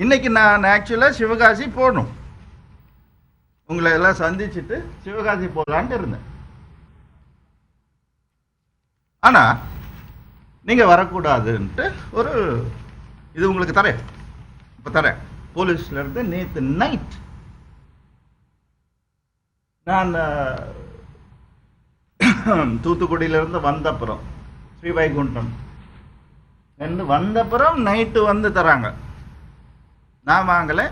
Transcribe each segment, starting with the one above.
இன்னைக்கு நான் ஆக்சுவலாக சிவகாசி போகணும், உங்களை எல்லாம் சந்திச்சுட்டு சிவகாசி போகலான்ட்டு இருந்தேன். ஆனால் நீங்கள் வரக்கூடாதுன்ட்டு ஒரு இது உங்களுக்கு தரேன், இப்போ தரேன். போலீஸ்லேருந்து நேற்று நைட் நான் தூத்துக்குடியிலேருந்து வந்தப்புறம் ஸ்ரீவைகுண்டம் வந்தப்புறம் நைட்டு வந்து தராங்க. நான் வாங்கலை,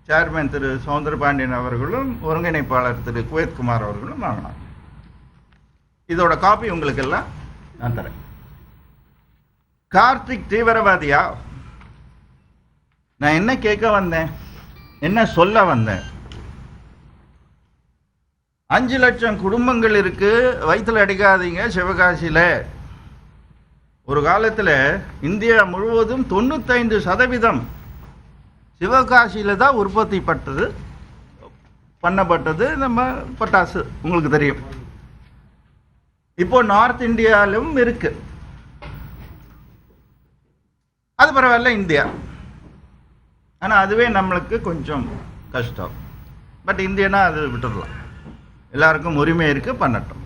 சேர்மன் திரு சௌந்தரபாண்டியன் அவர்களும் ஒருங்கிணைப்பாளர் திரு குவேத்குமார் அவர்களும் வாங்கினாங்க. இதோட காப்பி உங்களுக்கு எல்லாம் நான் தரேன். கார்த்திக் தீவிரவாதியா? நான் என்ன கேட்க வந்தேன், என்ன சொல்ல வந்தேன்? 5 லட்சம் குடும்பங்கள் இருக்கு, வயிற்றுல அடிக்காதீங்க. சிவகாசியில் ஒரு காலத்தில் இந்தியா முழுவதும் 95% சிவகாசியில் தான் உற்பத்தி பண்ணப்பட்டது நம்ம பட்டாசு, உங்களுக்கு தெரியும். இப்போ நார்த் இந்தியாவிலும் இருக்கு, அது பரவாயில்ல இந்தியா. ஆனால் அதுவே நம்மளுக்கு கொஞ்சம் கஷ்டம். பட் இந்தியனா அது விட்டுடலாம், எல்லாருக்கும் உரிமை இருக்கு, பண்ணட்டும்.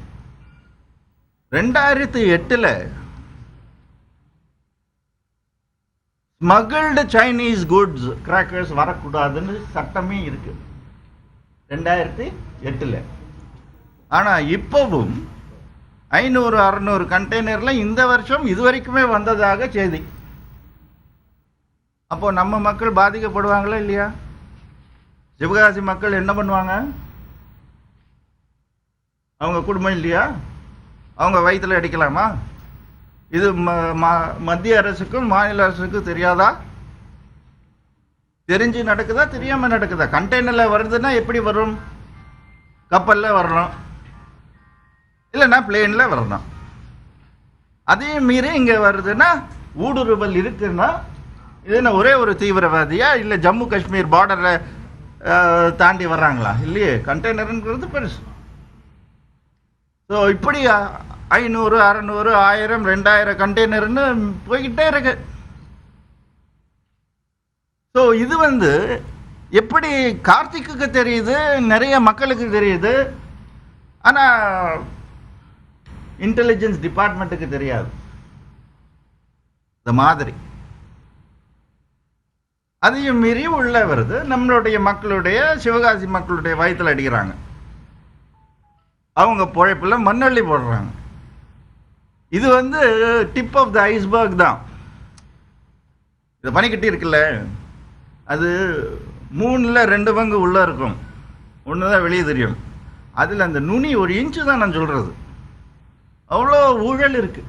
2008 ஸ்மகிள்டு சைனீஸ் குட்ஸ் கிராக்கர்ஸ் வரக்கூடாதுன்னு சட்டமே இருக்கு 2008. ஆனால் இப்போவும் 500-600 கண்டெய்னர்ல இந்த வருஷம் இதுவரைக்குமே வந்ததாக செய்தி. அப்போ நம்ம மக்கள் பாதிக்கப்படுவாங்களா இல்லையா? சிவகாசி மக்கள் என்ன பண்ணுவாங்க? அவங்க குடும்பம் இல்லையா? அவங்க வயிற்றுல அடிக்கலாமா? இது மத்திய அரசுக்கும் மாநில அரசுக்கும் தெரியாதா? தெரிஞ்சு நடக்குதா, தெரியாம நடக்குதா? கண்டெய்னர்ல வருதுன்னா எப்படி வரும்? கப்பல்ல வரணும், இல்லைன்னா பிளேன்ல வரணும். அதையும் மீறி இங்க வருதுன்னா ஊடுருவல் இருக்குன்னா இது என்ன ஒரே ஒரு தீவிரவாதியா, இல்லை ஜம்மு காஷ்மீர் பார்டரை தாண்டி வர்றாங்களா? இல்லையே, கண்டெய்னருங்கிறது பெருசு. ஸோ இப்படி 500, 600, 1000, 2000 கண்டெய்னர்னு போய்கிட்டே இருக்கு. ஸோ இது எப்படி கார்த்திக்கு தெரியுது, நிறைய மக்களுக்கு தெரியுது, ஆனால் இன்டெலிஜென்ஸ் டிபார்ட்மெண்ட்டுக்கு தெரியாது. இந்த மாதிரி அதையும் மீறி உள்ள வருது, நம்மளுடைய மக்களுடைய, சிவகாசி மக்களுடைய வயிற்றுல அடிக்கிறாங்க. அவங்க பொழைப்புல மண்ணள்ளி போடுறாங்க. இது டிப் ஆஃப் த ஐஸ்பர்க் தான். இது பனிக்கட்டி இருக்குல்ல, அது 3ல் 2 பங்கு உள்ள இருக்கும், ஒன்று தான் வெளியே தெரியும். அதில் அந்த நுனி 1 இன்ச்சு தான் நான் சொல்றது. அவ்வளோ ஊழல் இருக்கு.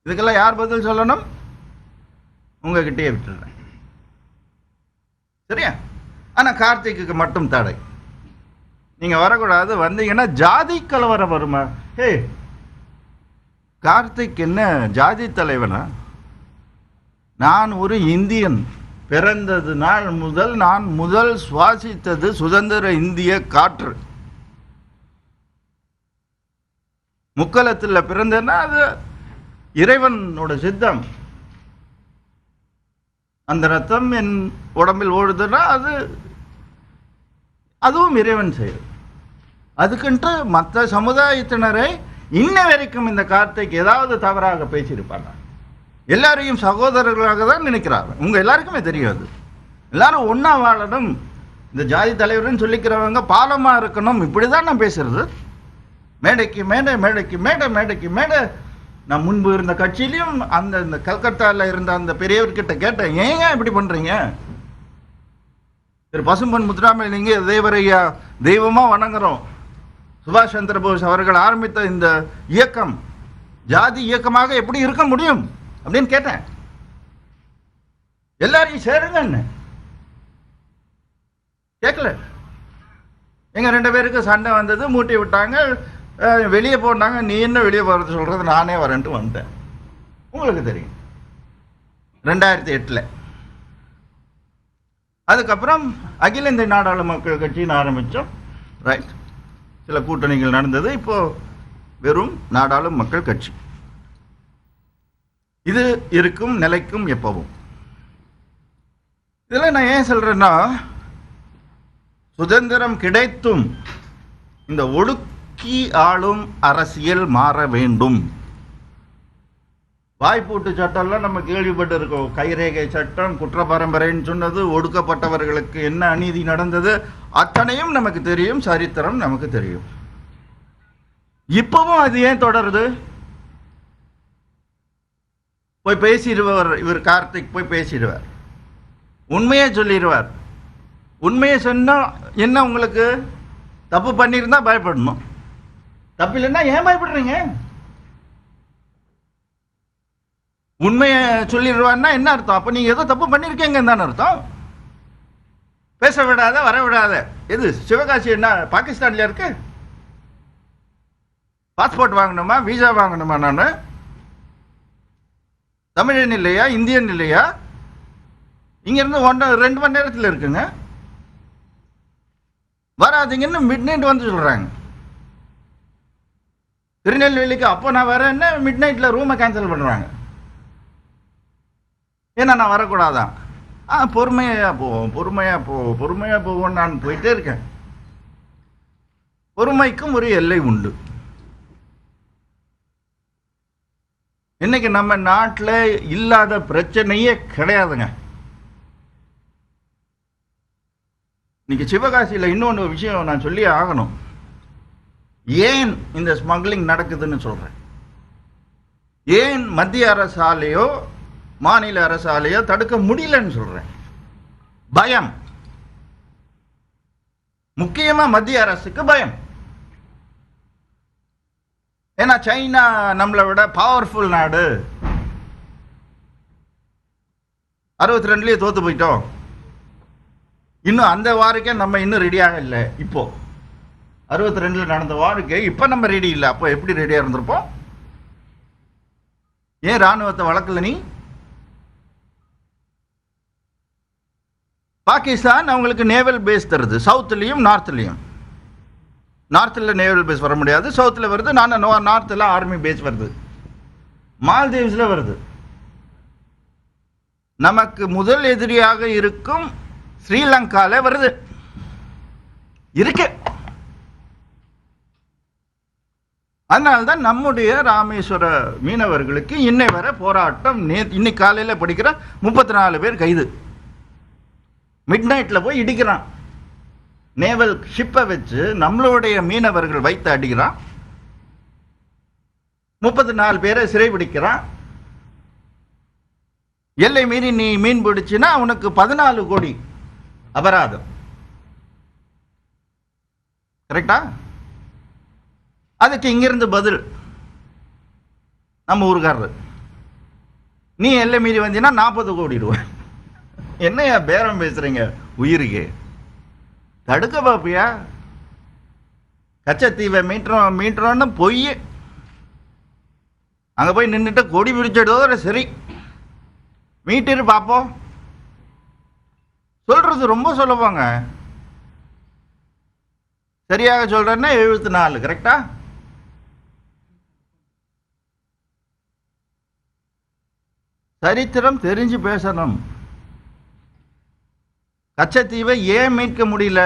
இதுக்கெல்லாம் யார் பதில் சொல்லணும்? உங்ககிட்டயே விட்டுறேன், சரியா? ஆனால் கார்த்திக்கு மட்டும் தடை. நீங்க வரக்கூடாது, வந்தீங்கன்னா ஜாதி கலவரம் வருமா? ஹே, கார்த்திக் என்ன ஜாதி தலைவனா? நான் ஒரு இந்தியன். பிறந்தது நாள் முதல் நான் முதல் சுவாசித்தது சுதந்திர இந்திய காற்று. முக்கலத்தில் பிறந்தேன்னா அது இறைவனோட சித்தம். அந்த ரத்தம் என் உடம்பில் ஓடுதுன்னா அதுவும் இறைவன் செயல். அதுக்குன்ட்டு மற்ற சமுதாயத்தினரை இன்ன வரைக்கும் இந்த கார்த்திக் ஏதாவது தவறாக பேசியிருப்பாங்க. எல்லாரையும் சகோதரர்களாக தான் நினைக்கிறாங்க. உங்க எல்லாருக்குமே தெரியாது, எல்லாரும் ஒன்னா வாழணும், இந்த ஜாதி தலைவர்னு சொல்லிக்கிறவங்க பாலமா இருக்கணும், இப்படிதான் நான் பேசுறது. மேடைக்கு மேடை, மேடைக்கு மேடை, மேடைக்கு மேடை. நான் முன்பு இருந்த கட்சியிலையும் அந்த கல்கத்தாவில் இருந்த அந்த பெரியவர்கிட்ட கேட்டேன், ஏங்க இப்படி பண்றீங்க? திரு பசும்பொன் முத்துராமலிங்க தேவரையா தெய்வமா வணங்குறோம். சுபாஷ் சந்திர போஸ் அவர்கள் ஆரம்பித்த இந்த இயக்கம் ஜாதி இயக்கமாக எப்படி இருக்க முடியும் அப்படின்னு கேட்டேன். எல்லாரையும் சேருங்க கேட்கல. எங்க 2 பேருக்கு சண்டை வந்தது, மூட்டி விட்டாங்க, வெளியே போனாங்க. நீ என்ன வெளியே போறது சொல்றது, நானே வரேன்ட்டு வந்துட்டேன். உங்களுக்கு தெரியும் 2008. அதுக்கப்புறம் அகில இந்திய நாடாளு மக்கள் கட்சின்னு ஆரம்பித்தோம். ரைட், சில கூட்டணிகள் நடந்தது. இப்போ வெறும் நாடாளும் மக்கள் கட்சி. இது இருக்கும், நிலைக்கும் எப்பவும். இதில் நான் ஏன் சொல்றேன்னா, சுதந்திரம் கிடைத்தும் இந்த ஒடுக்கி ஆளும் அரசியல் மாற வேண்டும். வாய்ப்பூட்டு சட்டம்லாம் நம்ம கேள்விப்பட்டு இருக்கோம். கைரேகை சட்டம், குற்ற பரம்பரைன்னு சொன்னது, ஒடுக்கப்பட்டவர்களுக்கு என்ன அநீதி நடந்தது, அத்தனையும் நமக்கு தெரியும், சரித்திரம் நமக்கு தெரியும். இப்பவும் அது ஏன் தொடருது? போய் பேசிடுவார் இவர் கார்த்திக், போய் பேசிடுவார், உண்மையே சொல்லிடுவார். உண்மையை சொன்னா என்ன, உங்களுக்கு தப்பு பண்ணியிருந்தா பயப்படணும், தப்பு இல்லைன்னா ஏன் பயப்படுறீங்க? உண்மையை சொல்லிடுவான்னா என்ன அர்த்தம்? அப்ப நீங்க ஏதோ தப்பு பண்ணிருக்கீங்க தானே அர்த்தம். பேச விடாத, வர விடாத. எது சிவகாசி என்ன பாகிஸ்தான்ல இருக்கு? பாஸ்போர்ட் வாங்கணுமா, வீசா வாங்கணுமா? நான் தமிழன் இல்லையா, இந்தியன் இல்லையா? இங்க இருந்து 2 மணி நேரத்தில் இருக்குங்க. வராதிங்கன்னு மிட் நைட் வந்து சொல்றாங்க. திருநெல்வேலிக்கு அப்போ நான் வரேன்னு மிட் நைட்ல ரூமை கேன்சல் பண்றாங்க. ஏன்னா நான் வரக்கூடாதான். பொறுமையா போவோம், பொறுமையா போவோம், பொறுமையா போவோம். நான் போயிட்டே இருக்கேன். பொறுமைக்கும் ஒரு எல்லை உண்டு. இன்னைக்கு நம்ம நாட்டில் இல்லாத பிரச்சனையே கிடையாதுங்க. இன்னைக்கு சிவகாசியில் இன்னொன்று விஷயம் நான் சொல்லி ஆகணும். ஏன் இந்த ஸ்மக்லிங் நடக்குதுன்னு சொல்றேன். ஏன் மத்திய அரசாலேயோ மாநில அரசாலேயோ தடுக்க முடியலன்னு சொல்றேன். பயம். முக்கியமா மத்திய அரசுக்கு பயம். ஏன்னா சைனா நம்மளை விட பவர்ஃபுல் நாடு. 62லயே தோத்து போயிட்டோம். இன்னும் அந்த வாருக்கே நம்ம இன்னும் ரெடியாக இல்லை. இப்போ 62ல நடந்த வாருக்கு இப்ப நம்ம ரெடி இல்லை. அப்போ எப்படி ரெடியா இருந்திருப்போம்? ஏன் ராணுவத்தை வளர்க்கல நீ? பாகிஸ்தான் அவங்களுக்கு நேவல் பேஸ் தருது, சவுத்துலையும் நார்த்லையும். நார்த்தில் நேவல் பேஸ் வர முடியாது, சவுத்தில் வருது. நார்த்தில் ஆர்மி பேஸ் வருது, மால்தீவ்ஸ்ல வருது. நமக்கு முதல் எதிரியாக இருக்கும் ஸ்ரீலங்கால வருது, இருக்கு. அதனால்தான் நம்முடைய ராமேஸ்வர மீனவர்களுக்கு இன்னை வர போராட்டம். இன்னைக்கு காலையில் படிக்கிற 34 பேர் கைது. மிட் நைட்ல போய் இடிக்கிறான். நேவல் ஷிப்பை வச்சு நம்மளுடைய மீனவர்கள் வைத்து அடிக்கிறான். 34 பேரை சிறை பிடிக்கிறான். எல்லை மீறி நீ மீன் பிடிச்சினா உனக்கு 14 கோடி அபராதம். கரெக்டா? அதுக்கு இங்கிருந்து பதில் நம்ம ஊருக்காரர், நீ எல்லை மீறி வந்தீங்கன்னா 40 கோடி ரூபாய். என்னையா பேரம் பேசுறீங்க உயிருக்கு? தடுக்க பாப்பியா? கச்சத்தீவை மீட்டுறோன்னு பொய். அங்க போய் நின்றுட்டு கொடி பிடிச்சதோட சரி, மீட்டிரு பாப்போம். சொல்றது ரொம்ப சொல்லுவாங்க. சரியாக சொல்றேன்னா 74. கரெக்டா? சரித்திரம் தெரிஞ்சு பேசணும். கச்சத்தீவை ஏன் மீட்க முடியல?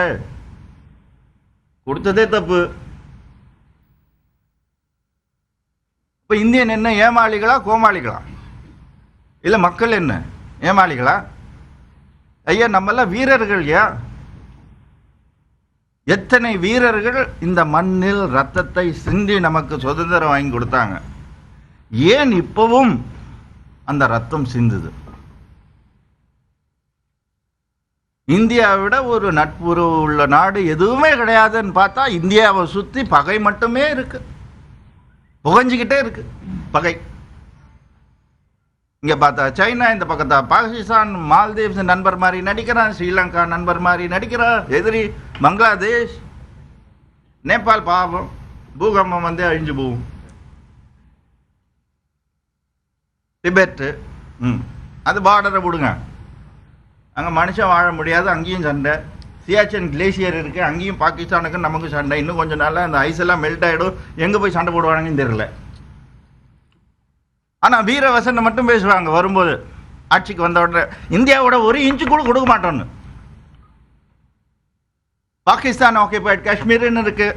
கொடுத்ததே தப்பு. இப்ப இந்தியன் என்ன ஏமாளிகளா கோமாளிகளா? இல்ல மக்கள் என்ன ஏமாளிகளா? ஐயா, நம்மெல்லாம் வீரர்கள். எத்தனை வீரர்கள் இந்த மண்ணில் ரத்தத்தை சிந்தி நமக்கு சுதந்திரம் வாங்கி கொடுத்தாங்க. ஏன் இப்பவும் அந்த ரத்தம் சிந்துது? இந்தியாவை விட ஒரு நட்புறவு உள்ள நாடு எதுவுமே கிடையாதுன்னு பார்த்தா இந்தியாவை சுத்தி பகை மட்டுமே இருக்கு. புகஞ்சுக்கிட்டே இருக்கு பகை. இங்க பார்த்தா சைனா, இந்த பக்கத்தா பாகிஸ்தான், மால்தீவ்ஸ் நண்பர் மாதிரி நடிக்கிறான், ஸ்ரீலங்கா நண்பர் மாதிரி நடிக்கிறான். எதிரி பங்களாதேஷ், நேபாள் பாவம், பூகம்பம் வந்து அழிஞ்சு போகும். டிபெட், அது பார்டரை விடுங்க, அங்கே மனுஷன் வாழ முடியாது, அங்கேயும் சண்டை. சியாச்சன் கிளேசியர் இருக்கு, அங்கேயும் பாகிஸ்தானுக்கும் நமக்கும் சண்டை. இன்னும் கொஞ்சம் நாளில் அந்த ஐஸ் எல்லாம் மெல்ட் ஆகிடும். எங்கே போய் சண்டை போடுவாங்கன்னு தெரியல. ஆனால் வீர வசனம் மட்டும் பேசுவாங்க வரும்போது. ஆட்சிக்கு வந்த உடனே இந்தியாவோட ஒரு இன்ச்சு கூட கொடுக்க மாட்டோன்னு. பாகிஸ்தான் ஆக்கியபைட் காஷ்மீர்னு இருக்கு,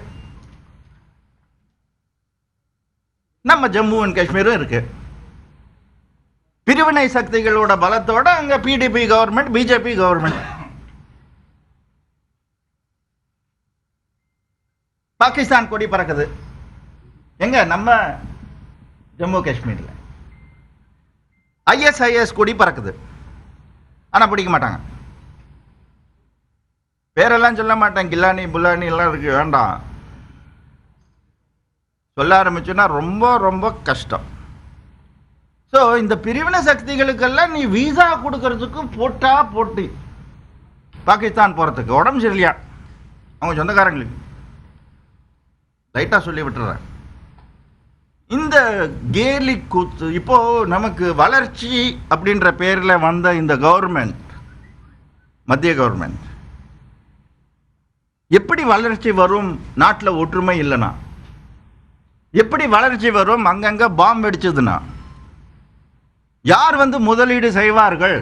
நம்ம ஜம்மு அண்ட் காஷ்மீரும் இருக்கு. பிரிவினை சக்திகளோட பலத்தோட அங்க PDP government, BJP government. Pakistan கொடி பறக்குது எங்க? நம்ம ஜம்மு காஷ்மீர்ல. ISIS கொடி பறக்குது, ஆனா பிடிக்க மாட்டாங்க. பேரெல்லாம் சொல்ல மாட்டேன், கில்லானி புல்லானி எல்லாம் இருக்கு, வேண்டாம். சொல்ல ஆரம்பிச்சுன்னா ரொம்ப ரொம்ப கஷ்டம். ஸோ இந்த பிரிவினை சக்திகளுக்கெல்லாம் நீ வீசா கொடுக்கறதுக்கு போட்டா போட்டி. பாகிஸ்தான் போறதுக்கு உடம்பு சரியில்லையா அவங்க சொந்தக்காரங்களுக்கு, லைட்டா சொல்லி விட்டுறேன். இந்த கேலி கூத்து இப்போ நமக்கு வளர்ச்சி அப்படின்ற பேர்ல வந்த இந்த கவர்மெண்ட், மத்திய கவர்மெண்ட், எப்படி வளர்ச்சி வரும் நாட்டில் ஒற்றுமை இல்லைனா? எப்படி வளர்ச்சி வரும் அங்கங்க பாம்பு வெடிச்சதுன்னா? யார் வந்து முதலீடு செய்வார்கள்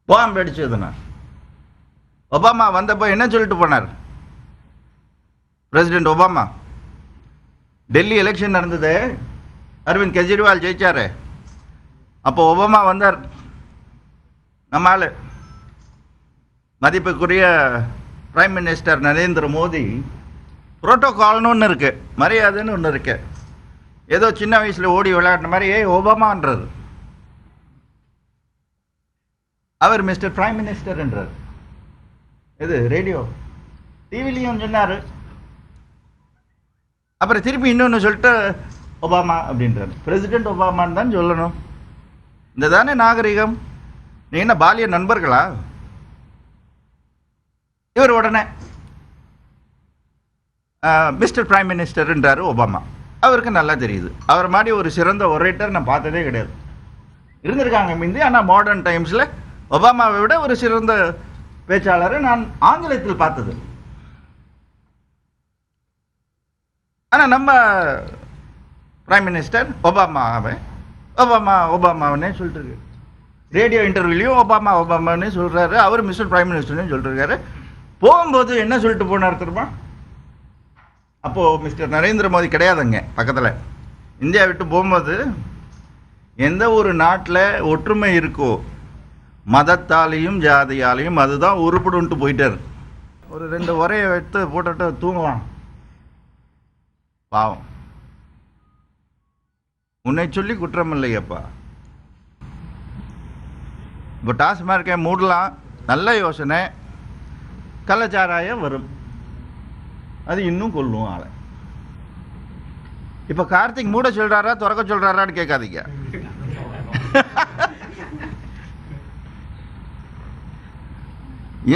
பாம்பு வெடிச்சதுன்னா? ஒபாமா வந்தப்போ என்ன சொல்லிட்டு போனார் பிரசிடென்ட் ஒபாமா? டெல்லி எலெக்ஷன் நடந்தது, அரவிந்த் கெஜ்ரிவால் ஜெயிச்சாரு. அப்போ ஒபாமா வந்தார், நம்ம ஆளு மதிப்புக்குரிய பிரைம் மினிஸ்டர் நரேந்திர மோடி. புரோட்டோகால்னு ஒன்று இருக்கு, மரியாதைன்னு ஒன்று இருக்கு. ஏதோ சின்ன வயசுல ஓடி விளையாடின மாதிரி ஒபாமான்றது. அவர் மிஸ்டர் பிரைம் மினிஸ்டர் என்றார். இது ரேடியோ டிவிலையும் சொன்னாரு. அப்புறம் திருப்பி இன்னொன்று சொல்லிட்டு ஒபாமா அப்படின்றார். பிரசிடென்ட் ஒபாமான்னு தான் சொல்லணும். இந்த தானே நாகரிகம். நீ என்ன பாலிய நண்பர்களா? இவர் உடனே மிஸ்டர் பிரைம் மினிஸ்டர் என்றாரு ஒபாமா. அவருக்கு நல்லா தெரியுது, அவர் மாதிரி ஒரு சிறந்த ஒரேட்டர் நான் பார்த்ததே கிடையாது. இருந்திருக்காங்க முந்தி, ஆனால் மாடர்ன் டைம்ஸில் ஒபாமாவை விட ஒரு சிறந்த பேச்சாளரை நான் ஆங்கிலத்தில் பார்த்தது. ஆனால் நம்ம பிரைம் மினிஸ்டர் ஒபாமாவனே சொல்லிட்டு இருக்கு. ரேடியோ இன்டர்வியூலையும் ஒபாமாவனே சொல்றாரு. அவர் மிஸ்டர் பிரைம் மினிஸ்டர்னு சொல்லிட்டு இருக்காரு. போகும்போது என்ன சொல்லிட்டு போனார் தெரியுமா? அப்போ மிஸ்டர் நரேந்திர மோடி கிடையாதுங்க பக்கத்தில். இந்தியா விட்டு போகும்போது எந்த ஒரு நாட்டில் ஒற்றுமை இருக்கோ மதத்தாலையும் ஜாதியாலையும் அதுதான் உருப்படுன்ட்டு போயிட்டார். ஒரு 2 உரையை எடுத்து போட்டுட்டு தூங்கலாம். பாவம், உன்னை சொல்லி குற்றம் இல்லையப்பா. இப்போ டாஸ்மார்க்கை மூடலாம், நல்ல யோசனை. கள்ளச்சாராயம் வரும், அது இன்னும் கொல்லும் ஆளை. இப்ப கார்த்திக் மூட சொல்றாரா திறக்க சொல்றாரான்னு கேட்காதீங்க.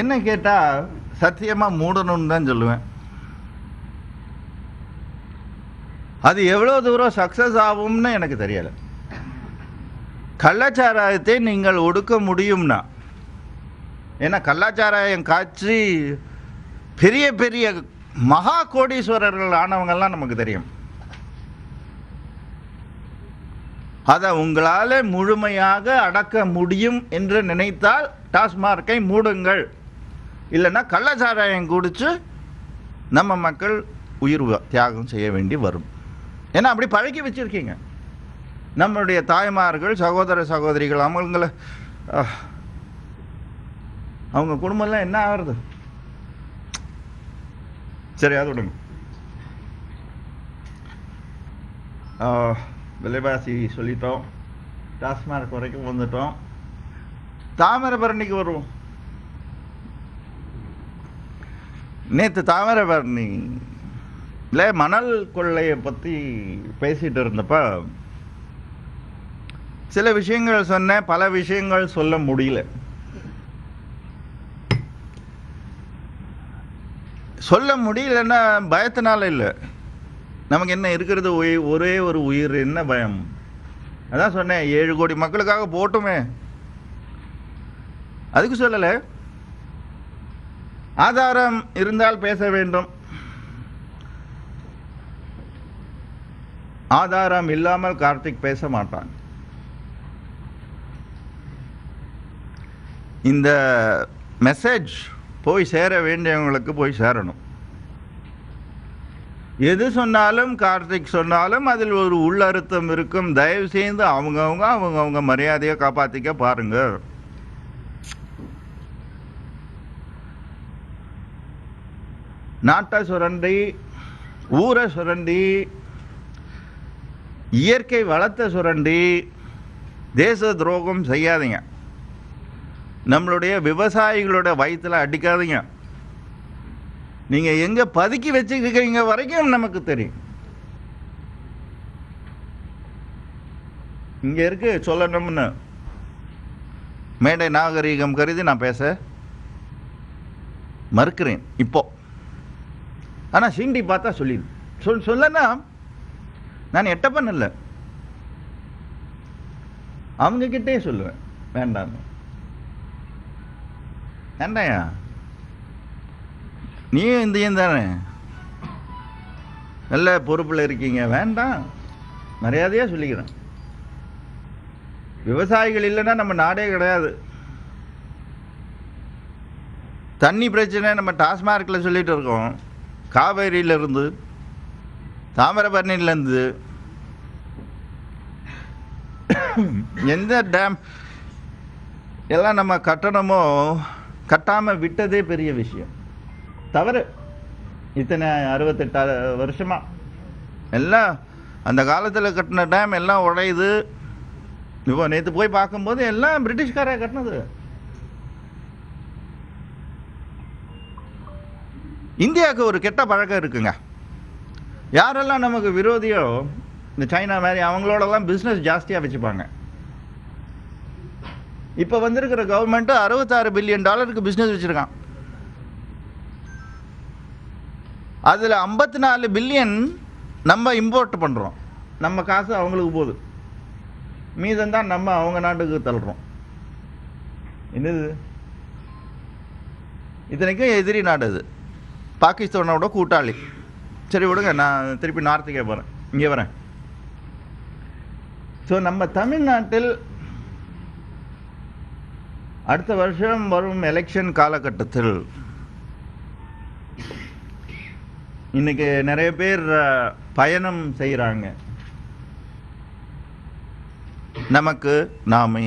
என்ன கேட்டா சத்தியமா மூடணும்னு தான் சொல்லுவேன். அது எவ்வளவு தூரம் சக்சஸ் ஆகும்னு எனக்கு தெரியல. கள்ளச்சாராயத்தை நீங்கள் ஒடுக்க முடியும்னா, ஏன்னா கள்ளச்சாராயம் காய்ச்சி பெரிய பெரிய மகா கோடீஸ்வரர்கள் ஆனவங்கெல்லாம் நமக்கு தெரியும். அதை உங்களால் முழுமையாக அடக்க முடியும் என்று நினைத்தால் டாஸ்மார்க்கை மூடுங்கள். இல்லைன்னா கள்ளச்சாராயம் குடிச்சு நம்ம மக்கள் உயிர் தியாகம் செய்ய வேண்டி வரும். ஏன்னா அப்படி பழக்கி வச்சிருக்கீங்க நம்மளுடைய தாய்மார்கள், சகோதர சகோதரிகள். அவங்க குடும்பம்லாம் என்ன ஆகுறது? சரி, அது விடுங்க. விலைவாசி சொல்லிட்டோம், டாஸ்மார்க் வரைக்கும் வந்துட்டோம். தாமிரபரணிக்கு வருவோம். நேற்று தாமிரபரணியில் மணல் கொள்ளையை பற்றி பேசிட்டு இருந்தப்ப சில விஷயங்கள் சொன்னேன், பல விஷயங்கள் சொல்ல முடியல. சொல்ல முடியலன்னா பயத்தினால இல்லை, நமக்கு என்ன இருக்கிறது ஒரே ஒரு உயிர், என்ன பயம்? அதான் சொன்னேன், 7 கோடி மக்களுக்காக போட்டுமே, அதுக்கு சொல்லலை. ஆதாரம் இருந்தால் பேச வேண்டும், ஆதாரம் இல்லாமல் கார்த்திக் பேச மாட்டான். இந்த மெசேஜ் போய் சேர வேண்டியவங்களுக்கு போய் சேரணும். எது சொன்னாலும் கார்த்திக் சொன்னாலும் அதில் ஒரு உள்ளர்த்தம் இருக்கும். தயவு செய்து அவங்கவுங்க மரியாதையை காப்பாற்றிக்க பாருங்க. நாட்டை சுரண்டி, ஊரை சுரண்டி, இயற்கை வளத்தை சுரண்டி தேச துரோகம் செய்யாதீங்க. நம்மளுடைய விவசாயிகளோட வயிற்றில் அடிக்காதீங்க. நீங்கள் எங்கே பதுக்கி வச்சுக்கிறீங்க வரைக்கும் நமக்கு தெரியும். இங்கே இருக்கு சொல்லணும்னு மேடை நாகரீகம் கருதி நான் பேச மறுக்கிறேன் இப்போ. ஆனால் சீண்டி பார்த்தா சொல்லனா நான் எட்டப்பன் இல்லை, அவங்கக்கிட்டே சொல்லுவேன் வேண்டாம் வேண்டாயா, நீயும் இந்தியன் தானே, நல்ல பொறுப்பில் இருக்கீங்க, வேண்டாம் மரியாதையாக சொல்லிக்கிறேன். விவசாயிகள் இல்லைன்னா நம்ம நாடே கிடையாது. தண்ணி பிரச்சனை நம்ம டாஸ்மார்க்கில் சொல்லிட்டு இருக்கோம். காவேரியிலேருந்து, தாமிரபரணிலேருந்து எந்த டேம் எல்லாம் நம்ம கட்டணமோ கட்டாமல் விட்டதே பெரிய விஷயம். தவறு. இத்தனை 68 வருஷமாக எல்லாம் அந்த காலத்தில் கட்டின டேம் எல்லாம் உடையுது. இப்போ நேற்று போய் பார்க்கும்போது எல்லாம் பிரிட்டிஷ்காரே கட்டினது. இந்தியாவுக்கு ஒரு கெட்ட பழக்கம் இருக்குங்க. யாரெல்லாம் நமக்கு விரோதியோ இந்த சைனா மாதிரி அவங்களோடலாம் பிஸ்னஸ் ஜாஸ்தியாக வச்சுப்பாங்க. இப்போ வந்திருக்கிற கவர்மெண்ட்டு $66 பில்லியன் பிஸ்னஸ் வச்சுருக்கான். அதில் 54 பில்லியன் நம்ம இம்போர்ட் பண்ணுறோம். நம்ம காசு அவங்களுக்கு போகுது. மீதம்தான் நம்ம அவங்க நாட்டுக்கு தள்ளுறோம். என்னது இத்தனைக்கும் எதிரி நாடு அது, பாகிஸ்தானோட கூட்டாளி. சரி விடுங்க, நான் திருப்பி நார்த்துக்கே போகிறேன், இங்கே வரேன். ஸோ நம்ம தமிழ்நாட்டில் அடுத்த வருஷம் வரும் எலெக்ஷன் காலகட்டத்தில் இன்னைக்கு நிறைய பேர் பயணம் செய்கிறாங்க. நமக்கு நாமே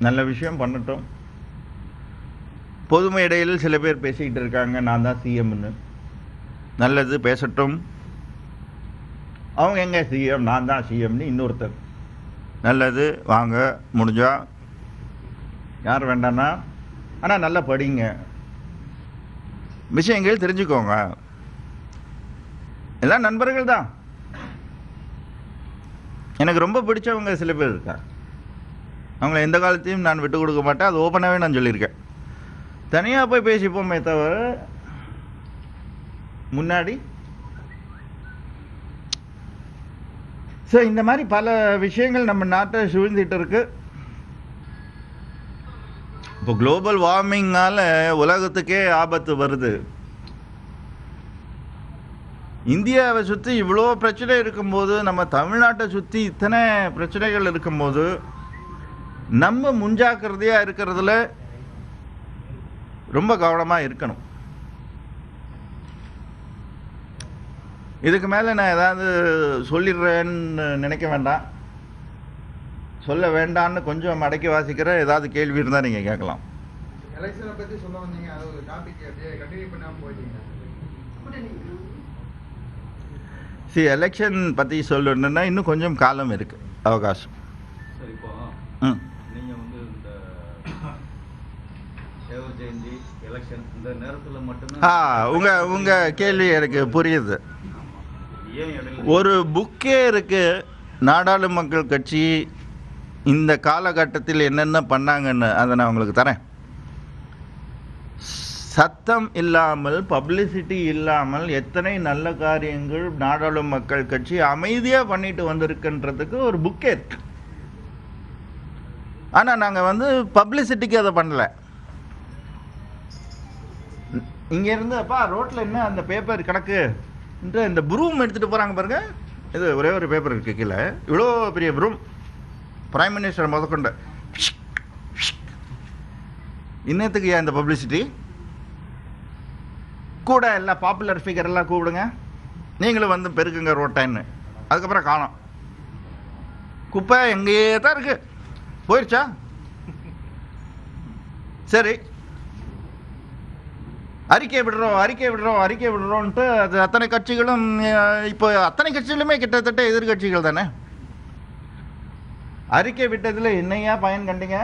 நல்ல விஷயம் பண்ணட்டும். பொதுமை இடையில் சில பேர் பேசிக்கிட்டு இருக்காங்க நான் தான் சிஎம்னு. நல்லது, பேசட்டும். அவங்க எங்கே சிஎம், நான் தான் சிஎம்னு இன்னொருத்தர். நல்லது, வாங்க, முடிஞ்சா. யார் வேண்டான்னா. ஆனால் நல்லா படிங்க, விஷயங்கள் தெரிஞ்சுக்கோங்க. எல்லாம் நண்பர்கள் தான். எனக்கு ரொம்ப பிடிச்சவங்க சில பேர் இருக்காங்க. அவங்கள எந்த காலத்தையும் நான் விட்டு கொடுக்க மாட்டேன். அது ஓப்பனாகவே நான் சொல்லியிருக்கேன். தனியாக போய் பேசிப்போமே தவிர முன்னாடி. ஸோ இந்த மாதிரி பல விஷயங்கள் நம்ம நாட்டை சூழ்ந்துட்டு இருக்கு. இப்போ குளோபல் வார்மிங்னால உலகத்துக்கே ஆபத்து வருது. இந்தியாவை சுற்றி இவ்வளோ பிரச்சனை இருக்கும்போது, நம்ம தமிழ்நாட்டை சுற்றி இத்தனை பிரச்சனைகள் இருக்கும்போது, நம்ம முன்ஜாக்கிரதையாக இருக்கிறதுல ரொம்ப கவனமாக இருக்கணும். இதுக்கு மேலே நான் ஏதாவது சொல்லிடுறேன்னு நினைக்க வேண்டாம். சொல்ல வேண்டான்னு கொஞ்சம் அடக்கி வாசிக்கிறேன். ஏதாவது கேள்வி இருந்தால் நீங்கள் கேட்கலாம். எலெக்ஷனை பற்றி சொல்ல வந்தீங்க, அது ஒரு டாபிக் அப்படியே கண்டினியூ பண்ணாமல் போயிட்டீங்க. எலெக்ஷன் பற்றி சொல்லணுன்னா இன்னும் கொஞ்சம் காலம் இருக்குது, அவகாசம். சரி, இப்போ நீங்கள் வந்து இந்த தேவர் ஜெயந்தி எலெக்ஷன் இந்த நேரத்தில் மட்டும்தான் உங்கள் கேள்வி எனக்கு புரியுது. ஒரு புக்கே இருக்கு, நாடாளு மக்கள் கட்சி இந்த காலகட்டத்தில் என்னென்ன பண்ணாங்கன்னு. அதை நான் உங்களுக்கு தரேன். சத்தம் இல்லாமல், பப்ளிசிட்டி இல்லாமல் எத்தனை நல்ல காரியங்கள் நாடாளு மக்கள் கட்சி அமைதியாக பண்ணிட்டு வந்திருக்குன்றதுக்கு ஒரு புக்கே இருக்கு. ஆனால் நாங்கள் வந்து பப்ளிசிட்டிக்கு அதை பண்ணலை. இங்கேருந்து அப்பா ரோட்டில் என்ன அந்த பேப்பர் கிடக்கு இந்த ப்ரூம் எடுத்துகிட்டு போகிறாங்க பாருங்க. இது ஒரே ஒரு பேப்பர் இருக்குது கீழே, இவ்வளோ பெரிய ப்ரூம். பிரைம் மினிஸ்டர் முதற்கொண்டு இன்னத்துக்கு ஏன் இந்த பப்ளிசிட்டி? கூட எல்லாம் பாப்புலர் ஃபிகர் எல்லாம் கூப்பிடுங்க, நீங்களும் வந்து பெருக்குங்க ரோட்டைன்னு. அதுக்கப்புறம் காணோம். குப்பை எங்கேயே தான் இருக்கு, போயிடுச்சா? சரி, அறிக்கை விடுறோன்ட்டு அது அத்தனை கட்சிகளும் இப்போ அத்தனை கட்சிகளுமே கிட்டத்தட்ட எதிர்கட்சிகள் தானே. அறிக்கை விட்டதில் என்னையா பயன் கண்டீங்க?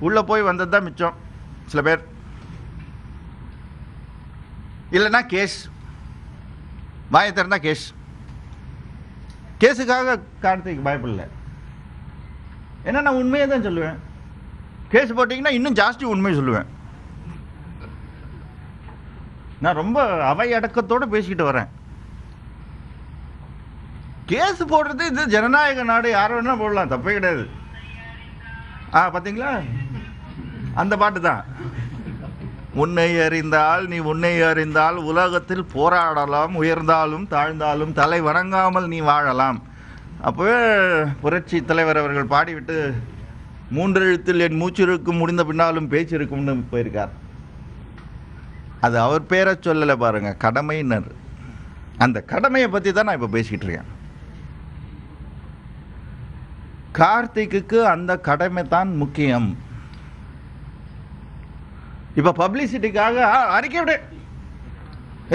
உள்ளே போய் வந்தது தான் மிச்சம் சில பேர். இல்லைன்னா கேஸ், வாயை திறந்தா கேஸ். கேஸுக்காக கார்த்திக் பயப்படல. ஏன்னா நான் உண்மையை தான் சொல்லுவேன். கேஸ் போட்டிங்கன்னா இன்னும் ஜாஸ்தி உண்மையை சொல்லுவேன். நான் ரொம்ப அவை அடக்கத்தோடு பேசிக்கிட்டு வரேன். கேஸ் போடுறது இது ஜனநாயக நாடு, யாரும் வேணா போடலாம், தப்பே கிடையாது. பார்த்தீங்களா, அந்த பாட்டு தான். உன்னை அறிந்தால் உலகத்தில் போராடலாம், உயர்ந்தாலும் தாழ்ந்தாலும் தலை வணங்காமல் நீ வாழலாம். அப்போவே புரட்சி தலைவர் அவர்கள் பாடிவிட்டு 3 எழுத்தில் என் மூச்சு இருக்கும், முடிந்த பின்னாலும் பேச்சு இருக்கும்னு போயிருக்கார். அது அவர் பேரை சொல்லலை பாருங்க, கடமையினர். அந்த கடமையை பற்றி தான் நான் இப்போ பேசிக்கிட்டு இருக்கேன். கார்த்திக்கு அந்த கடமை தான் முக்கியம். இப்போ பப்ளிசிட்டிக்காக அறிக்கை விடு,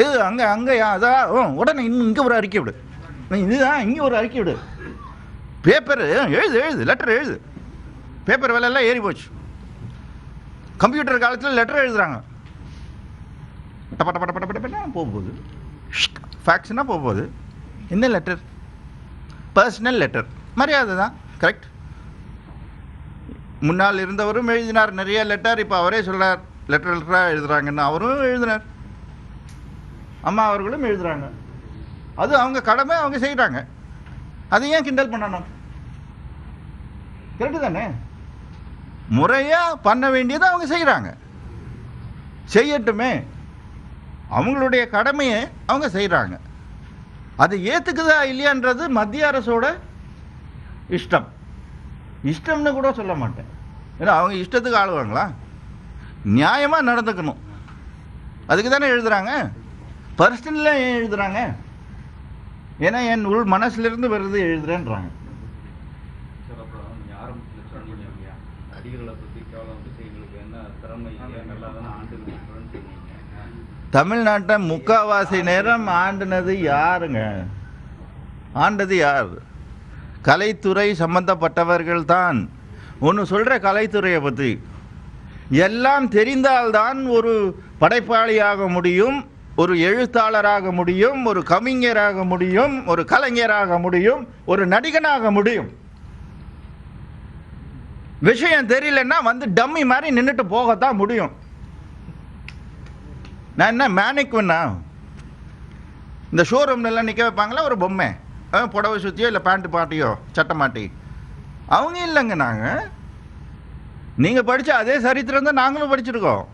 இது அங்கே அதான் உடனே இன்னும் இங்கே ஒரு அறிக்கை விடு, இதுதான் இங்கே ஒரு அறிக்கை விடு, பேப்பர் எழுது லெட்டர் எழுது. பேப்பர் விலையெல்லாம் ஏறி போச்சு. கம்ப்யூட்டர் காலத்தில் லெட்டர் எழுதுறாங்க, பட்ட போகுது. ஃபேக்ஸ்னா போகுது. என்ன லெட்டர்? பர்சனல் லெட்டர், மரியாதை தான். கரெக்ட். முன்னால் இருந்தவரும் எழுதினார் நிறைய லெட்டர். இப்போ அவரே சொல்கிறார் லெட்டராக எழுதுறாங்கன்னு. அவரும் எழுதினார், அம்மா அவர்களும் எழுதுறாங்க. அது அவங்க கடமை, அவங்க செய்கிறாங்க. அதை ஏன் கிண்டல் பண்ணணும்? கரெக்டு தானே? முறையாக பண்ண வேண்டியதை அவங்க செய்கிறாங்க, செய்யட்டுமே. அவங்களுடைய கடமையை அவங்க செய்கிறாங்க. அது ஏற்றுக்குதா இல்லையான்றது மத்திய அரசோட இஷ்டம்னு கூட சொல்ல மாட்டேன். ஏன்னா அவங்க இஷ்டத்துக்கு ஆளுவாங்களா? நியாயமாக நடந்துக்கணும், அதுக்கு தானே எழுதுகிறாங்க. பர்சனலாக ஏன் எழுதுகிறாங்க? ஏன்னா என் உள் மனசுலேருந்து வருது எழுதுறேன்றாங்க. தமிழ்நாட்டை முக்காவாசி நேரம் ஆண்டுனது யாருங்க? ஆண்டது யார்? கலைத்துறை சம்பந்தப்பட்டவர்கள் தான். ஒன்று சொல்கிற கலைத்துறையை பற்றி, எல்லாம் தெரிந்தால்தான் ஒரு படைப்பாளியாக முடியும், ஒரு எழுத்தாளராக முடியும், ஒரு கவிஞராக முடியும், ஒரு கலைஞராக முடியும், ஒரு நடிகனாக முடியும். விஷயம் தெரியலன்னா வந்து டம்மி மாதிரி நின்றுட்டு போகத்தான் முடியும். நான் என்ன மேனிக்குவனா? இந்த ஷோரூம்லாம் நிற்க வைப்பாங்களா ஒரு பொம்மை, புடவை சுற்றியோ இல்லை பேண்ட்டு பாட்டியோ சட்டை மாட்டி, அவங்க இல்லைங்க. நீங்கள் படித்த அதே சரித்திரம் தான் நாங்களும் படிச்சிருக்கோம்.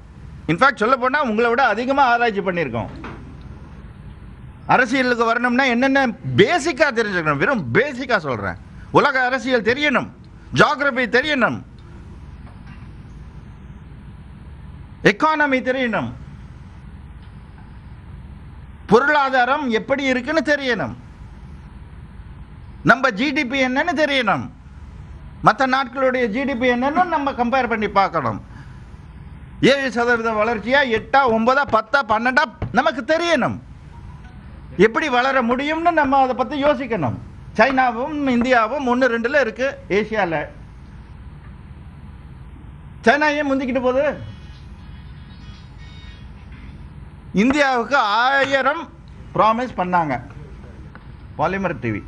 இன்ஃபேக்ட் சொல்ல போனால் உங்களை விட அதிகமாக ஆராய்ச்சி பண்ணியிருக்கோம். அரசியலுக்கு வரணும்னா என்னென்ன பேசிக்காக தெரிஞ்சுக்கணும். வெறும் பேசிக்காக சொல்கிறேன். உலக அரசியல் தெரியணும், ஜியோகிரபி தெரியணும், எக்கானமி தெரியணும், பொருளாதாரம் எப்படி இருக்குன்னு தெரியணும், நம்ம ஜிடிபி என்னன்னு தெரியணும், மற்ற நாட்களுடைய ஜிடிபி என்னன்னு நம்ம கம்பேர் பண்ணி பார்க்கணும். 7% வளர்ச்சியா, 8, 9, 10, 12 நமக்கு தெரியணும். எப்படி வளர முடியும்னு நம்ம அதை பற்றி யோசிக்கணும். சைனாவும் இந்தியாவும் 1, 2ல் இருக்கு. ஏசியாவில் சைனா ஏன் முந்திக்கிட்டு போகுது? இந்தியாவுக்கு 1000 ப்ராமிஸ் பண்ணாங்க. பாலிமர் டிவி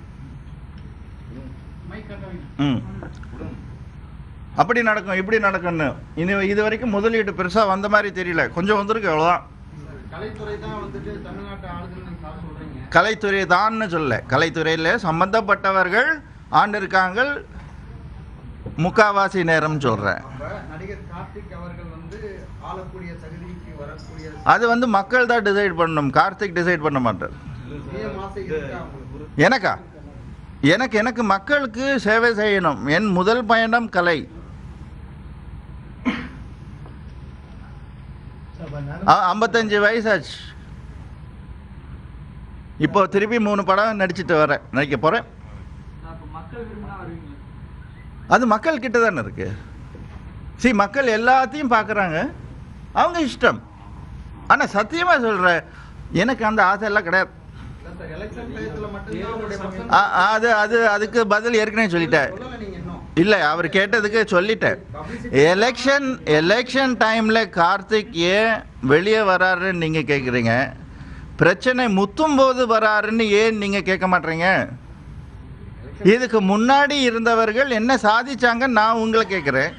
அப்படி நடக்கும் இப்படி நடக்கும்னு. இது வரைக்கும் முதலீடு பெருசாக வந்த மாதிரி தெரியல, கொஞ்சம் வந்திருக்கு, அவ்வளோதான். கலைத்துறை தான்னு சொல்ல, கலைத்துறையில் சம்பந்தப்பட்டவர்கள் ஆண்டு இருக்காங்க, முக்காவாசி நேரம் சொல்கிறேன். அது வந்து மக்கள் தான் டிசைட் பண்ணணும், கார்த்திக் டிசைட் பண்ண மாட்டார். எனக்கு மக்களுக்கு சேவை செய்யணும். என் முதல் பயணம் கலை. 55 வயசாச்சு. இப்போ திருப்பி 3 படம் நடிச்சிட்டு வரேன், நடிக்க போகிறேன். அது மக்கள் கிட்ட தானே இருக்கு. மக்கள் எல்லாத்தையும் பார்க்குறாங்க, அவங்க இஷ்டம். ஆனால் சத்தியமாக சொல்கிறேன், எனக்கு அந்த ஆசை எல்லாம் கிடையாது. அது அது அதுக்கு பதில் ஏற்கனவே சொல்லிட்டேன். இல்லை, அவர் கேட்டதுக்கு சொல்லிட்டேன். எலெக்ஷன் டைமில் கார்த்திக் ஏன் வெளியே வராருன்னு நீங்கள் கேட்குறீங்க, பிரச்சனை முத்தும் போது வராருன்னு ஏன் நீங்கள் கேட்க மாட்டீங்க? இதுக்கு முன்னாடி இருந்தவர்கள் என்ன சாதிச்சாங்கன்னு நான் உங்களை கேட்குறேன்.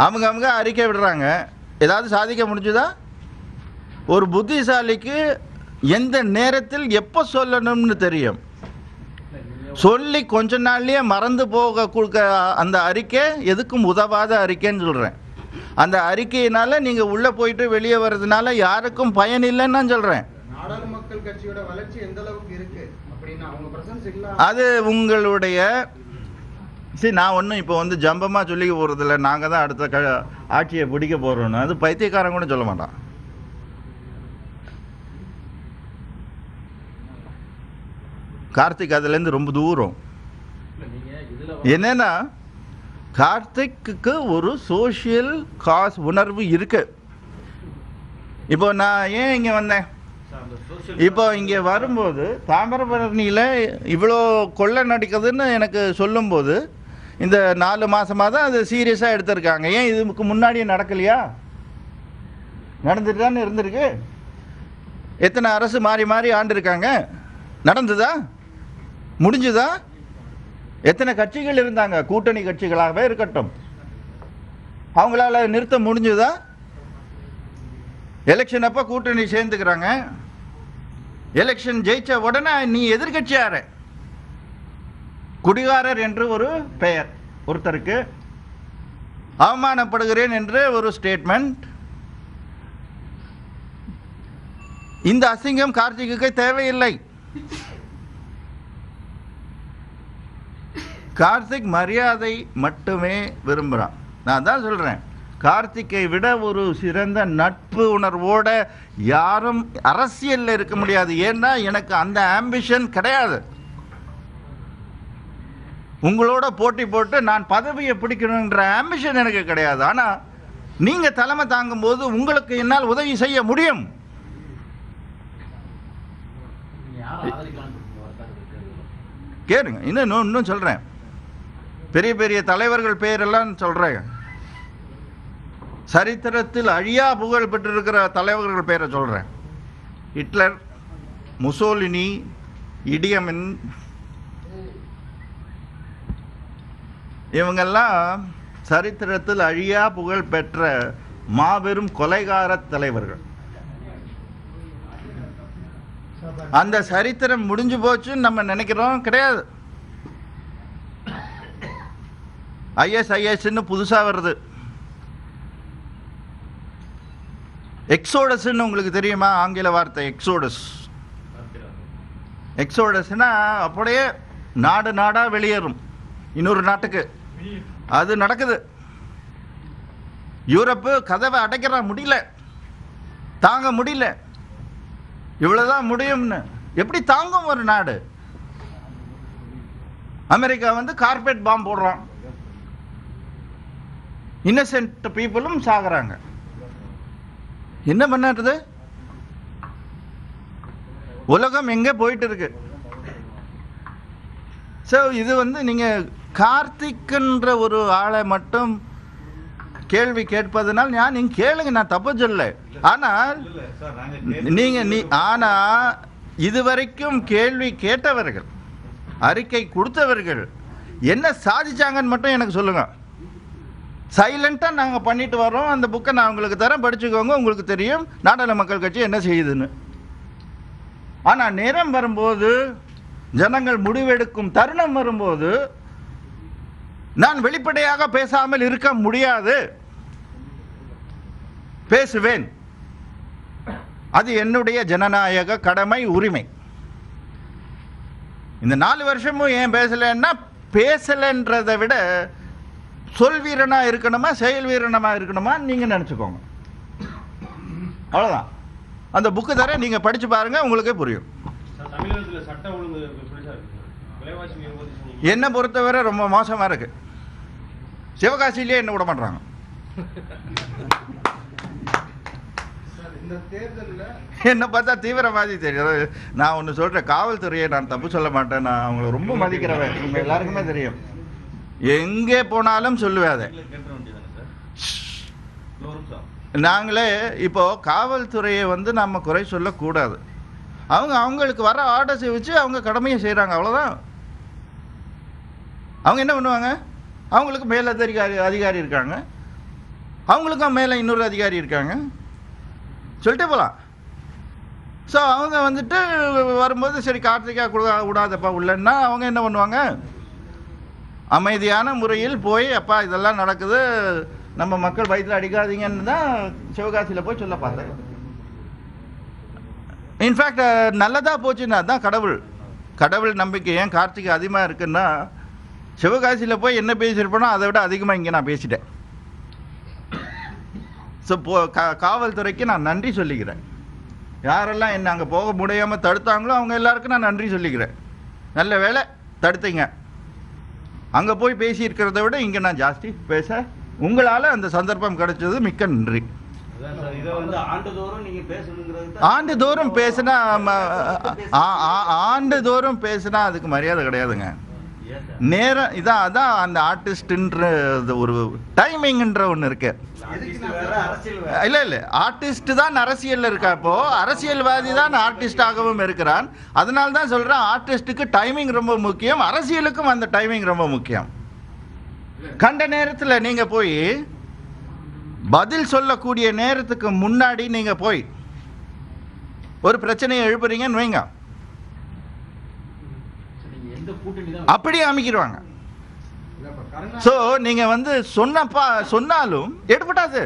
அவங்க அறிக்கை விடுறாங்க, ஏதாவது சாதிக்க முடிஞ்சுதா? ஒரு புத்திசாலிக்கு எந்த நேரத்தில் எப்போ சொல்லணும்னு தெரியும். சொல்லி கொஞ்ச நாள்லயே மறந்து போக கொடுக்க அந்த அறிக்கை எதுக்கும் உதவாத அறிக்கைன்னு சொல்கிறேன். அந்த அறிக்கையினால நீங்கள் உள்ளே போயிட்டு வெளியே வர்றதுனால யாருக்கும் பயன் இல்லைன்னு நான் சொல்கிறேன். நாடாளு மக்கள் கட்சியோட வளர்ச்சி எந்த அளவுக்கு இருக்கு அப்படின்னா அவங்க பிரசன்ஸ் இல்ல. அது உங்களுடைய நான் ஒன்றும் இப்போ வந்து ஜம்பமாக சொல்லிக்க போகிறதில்ல, நாங்கள் தான் அடுத்த ஆட்சியை பிடிக்க போகிறோன்னு. அது பைத்தியக்காரன் கூட சொல்ல மாட்டான். கார்த்திக் அதுலேருந்து ரொம்ப தூரம். என்னன்னா கார்த்திக்கு ஒரு சோஷியல் காஸ் உணர்வு இருக்கு. இப்போ நான் ஏன் இங்கே வந்தேன், இப்போ இங்கே வரும்போது தாமிரபரணியில் இவ்வளோ கொள்ளை நடிக்குதுன்னு எனக்கு சொல்லும்போது இந்த 4 மாதமாக தான் அது சீரியஸாக எடுத்திருக்காங்க. ஏன் இதுக்கு முன்னாடியே நடக்கலையா? நடந்துட்டு தானே இருந்திருக்கு. எத்தனை அரசு மாறி மாறி ஆண்டிருக்காங்க, நடந்துதா? முடிஞ்சுதா? எத்தனை கட்சிகள் இருந்தாங்க, கூட்டணி கட்சிகளாகவே இருக்கட்டும், அவங்களால நிறுத்த முடிஞ்சுதா? எலெக்ஷன் அப்போ கூட்டணி சேர்ந்துக்கிறாங்க, எலெக்ஷன் ஜெயிச்ச உடனே நீ எதிர்கட்சியார குடிகாரர் என்று ஒரு பெயர், ஒருத்தருக்கு அவமானப்படுகிறேன் என்று ஒரு ஸ்டேட்மெண்ட். இந்த அசிங்கம் கார்த்திக்கு தேவையில்லை. கார்த்திக் மரியாதை மட்டுமே விரும்புகிறான். நான் தான் சொல்கிறேன், கார்த்திக்கை விட ஒரு சிறந்த நட்பு உணர்வோட யாரும் அரசியலில் இருக்க முடியாது. ஏன்னா எனக்கு அந்த ஆம்பிஷன் கிடையாது. உங்களோட போட்டி போட்டு நான் பதவியை பிடிக்கணுன்ற ஆம்பிஷன் எனக்கு கிடையாது. ஆனால் நீங்கள் தலைமை தாங்கும் போது உங்களுக்கு என்னால் உதவி செய்ய முடியும். கேளுங்க, இன்னும் சொல்கிறேன், பெரிய பெரிய தலைவர்கள் பேரெல்லாம் சொல்கிறேன். சரித்திரத்தில் அழியா புகழ் பெற்றிருக்கிற தலைவர்கள் பேரை சொல்கிறேன். ஹிட்லர், முசோலினி, இடியமின், இவங்கெல்லாம் சரித்திரத்தில் அழியா புகழ் பெற்ற மாபெரும் கொலைகார தலைவர்கள். அந்த சரித்திரம் முடிஞ்சு போச்சுன்னு நம்ம நினைக்கிறோம், கிடையாது. ஐஎஸ்ஐஎஸ்ன்னு புதுசாக வருது. எக்ஸோடஸ்ன்னு உங்களுக்கு தெரியுமா? ஆங்கில வார்த்தை எக்ஸோடஸ். எக்ஸோடஸ்னா அப்படியே நாடு நாடாக வெளியேறும் இன்னொரு நாட்டுக்கு. அது நடக்குது. யூரோப்பு கதவை அடைக்கிற முடியல, தாங்க முடியல, இவ்வளவுதான் முடியும்னு. எப்படி தாங்கும் ஒரு நாடு? அமெரிக்கா வந்து கார்பெட் பாம்பு போடுறான், இன்னசென்ட் பீப்புளும் சாகுறாங்க. என்ன பண்ணது? உலகம் எங்க போயிட்டு இருக்கு? ஸோ இது வந்து நீங்க கார்த்திக்ன்ற ஒரு ஆளை மட்டும் கேள்வி கேட்பதனால் நீங்க கேளுங்க, நான் தப்பு சொல்ல. ஆனால் ஆனா இதுவரைக்கும் கேள்வி கேட்டவர்கள், அறிக்கை கொடுத்தவர்கள் என்ன சாதிச்சாங்கன்னு மட்டும் எனக்கு சொல்லுங்க. சைலண்டா நாங்க பண்ணிட்டு வரோம், அந்த புக்கை நான் உங்களுக்கு தரேன், படிச்சுக்கோங்க, உங்களுக்கு தெரியும் நாடாளு மக்கள் கட்சி என்ன செய்யுதுன்னு. ஆனா நேரம் வரும்போது, ஜனங்கள் முடிவெடுக்கும் தருணம் வரும்போது நான் வெளிப்படையாக பேசாமல் இருக்க முடியாது, பேசுவேன். அது என்னுடைய ஜனநாயக கடமை, உரிமை. இந்த 4 வருஷமும் ஏன் பேசலன்னா, பேசலன்றதை விட சொல் வீரனா இருக்கணுமா செயல் வீரனமா இருக்கணுமா நீங்க நினைச்சுக்கோங்க. அவ்வளோதான். அந்த புக்கு தர நீங்கள் படித்து பாருங்கள், உங்களுக்கே புரியும். தமிழகத்தில் சட்ட ஒழுங்கு எப்படி சார் இருக்கு? விலைவாசி உயர்வு என்னை பொறுத்தவரை ரொம்ப மோசமாக இருக்குது. சிவகாசியிலே என்ன விட மாட்டாங்க. சார், இந்த தேர்தலில் என்னை பார்த்தா தீவிரவாதி தெரியும். நான் ஒன்று சொல்கிறேன், காவல்துறையை நான் தப்பு சொல்ல மாட்டேன், நான் அவங்கள ரொம்ப மதிக்கிறவன், உங்கள் எல்லாருக்குமே தெரியும். எங்கே போனாலும் சொல்லுவேன் அதை. கேட்ட வேண்டியதானே சார்? ஒரு நிமிஷம். நாங்களே இப்போது காவல்துறையை வந்து நம்ம குறை சொல்லக்கூடாது. அவங்களுக்கு வர ஆர்டர்ஸை வச்சு அவங்க கடமையை செய்கிறாங்க, அவ்வளோதான். அவங்க என்ன பண்ணுவாங்க? அவங்களுக்கு மேல் அதிகாரி இருக்காங்க, அவங்களுக்கும் மேலே இன்னொரு அதிகாரி இருக்காங்க, சொல்லிட்டே போகலாம். ஸோ அவங்க வந்துட்டு வரும்போது சரி கார்த்திகா விடாதப்பா உள்ளன்னா அவங்க என்ன பண்ணுவாங்க? அமைதியான முறையில் போய் அப்பா இதெல்லாம் நடக்குது, நம்ம மக்கள் வயிற்றில் அடிக்காதீங்கன்னு தான் சிவகாசியில் போய் சொல்ல பார்த்தேன். இன்ஃபேக்ட் நல்லதாக போச்சுன்னா தான் கடவுள் நம்பிக்கை ஏன் கார்த்திகை அதிகமாக இருக்குன்னா, சிவகாசியில் போய் என்ன பேசியிருப்பேனோ அதை விட அதிகமாக இங்கே நான் பேசிட்டேன். ஸோ காவல்துறைக்கு நான் நன்றி சொல்லிக்கிறேன். யாரெல்லாம் என்ன அங்கே போக முடியாமல் தடுத்தாங்களோ அவங்க எல்லாருக்கும் நான் நன்றி சொல்லிக்கிறேன். நல்ல வேலை தடுத்தீங்க. அங்கே போய் பேசியிருக்கிறத விட இங்கே நான் ஜாஸ்தி பேச உங்களால் அந்த சந்தர்ப்பம் கிடைச்சது, மிக்க நன்றி. அதான் சார், இதை வந்து ஆண்டுதோறும் நீங்க பேசணுங்கிறது ஆண்டுதோறும் பேசுனா ஆண்டுதோறும் பேசுனா அதுக்கு மரியாதை கிடையாதுங்க. நேரம் அதான் அந்த ஆர்டிஸ்ட்ன்ற ஒரு டைமிங்ன்ற ஒன்று இருக்கு. இல்லை ஆர்டிஸ்ட் தான் அரசியலில் இருக்கா. இப்போ அரசியல்வாதி தான் ஆர்டிஸ்டாகவும் இருக்கிறான். அதனால தான் சொல்கிறேன், ஆர்டிஸ்ட்டுக்கு டைமிங் ரொம்ப முக்கியம், அரசியலுக்கும் அந்த டைமிங் ரொம்ப முக்கியம். கண்ட நேரத்தில் நீங்கள் போய் பதில் சொல்லக்கூடிய நேரத்துக்கு முன்னாடி நீங்கள் போய் ஒரு பிரச்சனையை எழுப்புறீங்கன்னு வைங்க, அப்படியே அமைக்கிடுவாங்க. ஸோ நீங்கள் வந்து சொன்னாலும் எடுபடாது.